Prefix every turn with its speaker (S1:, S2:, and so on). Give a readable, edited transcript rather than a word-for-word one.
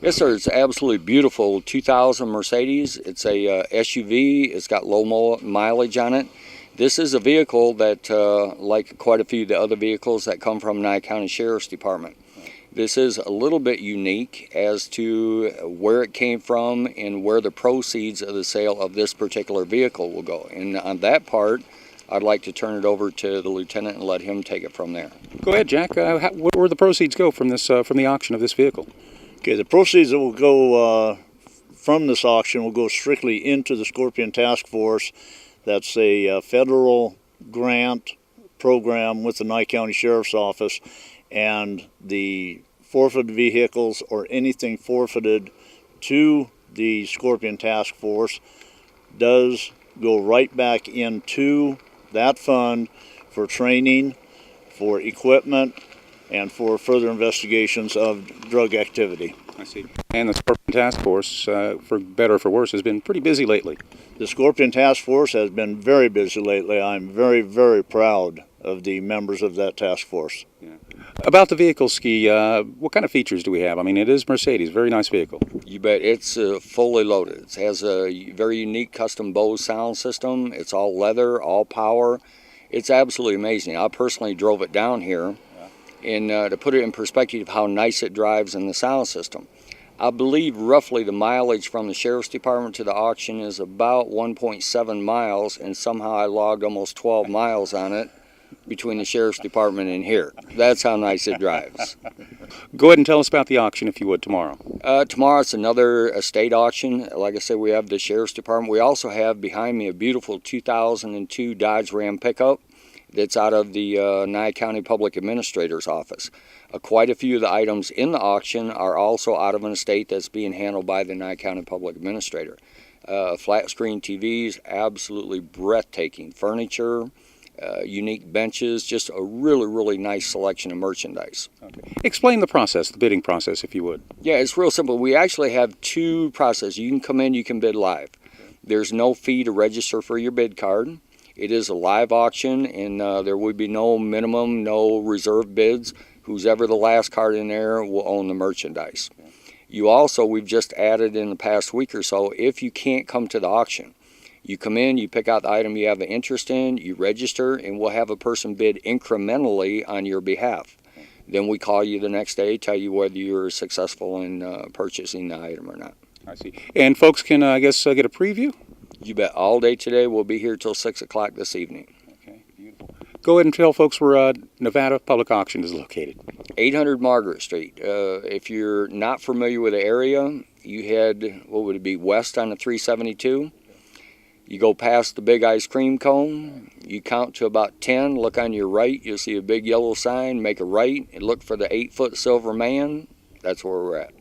S1: Yes, sir. It's absolutely beautiful 2000 Mercedes. It's a SUV. It's got low mileage on it. This is a vehicle that, like quite a few of the other vehicles that come from Nye County Sheriff's Department, this is a little bit unique as to where it came from and where the proceeds of the sale of this particular vehicle will go. And on that part, I'd like to turn it over to the lieutenant and let him take it from there.
S2: Go ahead, Jack. Where will the proceeds go from this from the auction of this vehicle?
S3: Okay, the proceeds that will go from this auction will go strictly into the Scorpion Task Force. That's a federal grant program with the Nye County Sheriff's Office, and the forfeited vehicles or anything forfeited to the Scorpion Task Force does go right back into that fund for training, for equipment, and for further investigations of drug activity.
S2: I see. And the Scorpion Task Force, for better or for worse, has been pretty busy lately.
S3: The Scorpion Task Force has been very busy lately. I'm very, very proud of the members of that task force.
S2: Yeah. About the vehicle, Ski, what kind of features do we have? I mean, it is Mercedes, very nice vehicle.
S1: You bet. It's fully loaded. It has a very unique custom Bose sound system. It's all leather, all power. It's absolutely amazing. I personally drove it down here, and to put it in perspective how nice it drives in the sound system, I believe roughly the mileage from the Sheriff's Department to the auction is about 1.7 miles, and somehow I logged almost 12 miles on it between the Sheriff's Department and here. That's how nice it drives.
S2: Go ahead and tell us about the auction, if you would, tomorrow.
S1: Tomorrow it's another estate auction. Like I said, we have the Sheriff's Department. We also have behind me a beautiful 2002 Dodge Ram pickup that's out of the Nye County Public Administrator's Office. Quite a few of the items in the auction are also out of an estate that's being handled by the Nye County Public Administrator. Flat screen TVs, absolutely breathtaking furniture, unique benches, just a really, really nice selection of merchandise.
S2: Okay. Explain the process, the bidding process, if you would.
S1: Yeah, it's real simple. We actually have two processes. You can come in, you can bid live. There's no fee to register for your bid card. It is a live auction, and there would be no minimum, no reserve bids. Who's ever the last card in there will own the merchandise. You also, we've just added in the past week or so, if you can't come to the auction, you come in, you pick out the item you have an interest in, you register, and we'll have a person bid incrementally on your behalf. Then we call you the next day, tell you whether you're successful in purchasing the item or not.
S2: I see. And folks can, I guess, get a preview?
S1: You bet. All day today. We'll be here till 6 o'clock this evening.
S2: Okay, beautiful. Go ahead and tell folks where Nevada Public Auction is located.
S1: 800 Margaret Street. If you're not familiar with the area, you head, what would it be, west on the 372. You go past the big ice cream cone. You count to about 10. Look on your right. You'll see a big yellow sign. Make a right and look for the 8-foot silver man. That's where we're at.